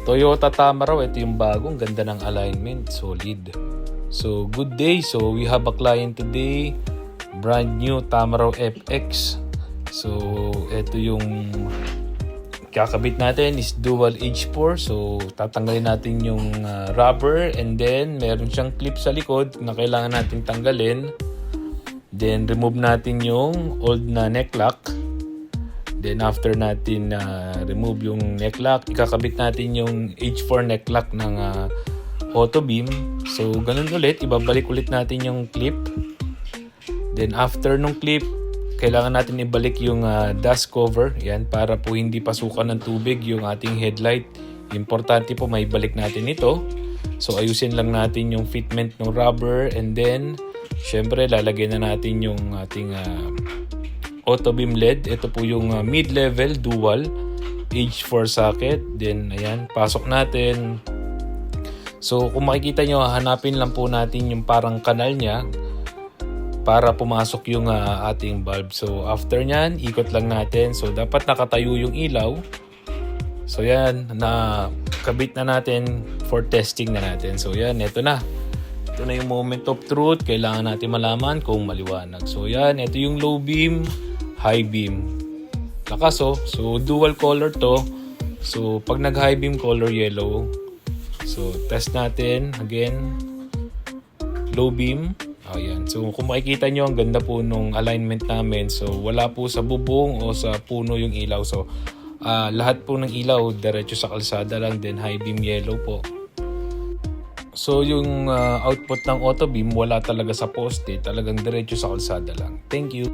Toyota Tamaraw, ito yung bagong, ganda ng alignment, solid. So good day. So we have a client today, brand new Tamaraw FX. So ito yung kakabit natin is dual H4. So tatanggalin natin yung rubber, and then meron siyang clip sa likod na kailangan natin tanggalin. Then remove natin yung old na neck lock. Then after natin remove yung neck lock, ikakabit natin yung H4 neck lock ng auto beam. So ganun ulit, ibabalik ulit natin yung clip. Then after nung clip, kailangan natin ibalik yung dust cover. Yan, para po hindi pasukan ng tubig yung ating headlight. Importante po may balik natin ito. So ayusin lang natin yung fitment ng rubber, and then syempre lalagyan na natin yung ating auto beam LED. Ito po yung mid-level dual H4 socket. Then ayan, pasok natin. So kung makikita nyo, hanapin lang po natin yung parang kanal niya para pumasok yung ating bulb. So after nyan, ikot lang natin. So dapat nakatayo yung ilaw. So yan, nakabit na natin for testing na natin. So yan, ito na. Ito na yung moment of truth. Kailangan natin malaman kung maliwanag. So yan, ito yung low beam, high beam. Lakas oh. So dual color to. So pag nag high beam, color yellow. So test natin again. Low beam. Ayan. So kung makikita nyo, ang ganda po nung alignment namin. So wala po sa bubong o sa puno yung ilaw. So lahat po ng ilaw diretso sa kalsada lang. Then high beam yellow po. So yung output ng auto beam wala talaga sa poste. Talagang diretso sa kalsada lang. Thank you.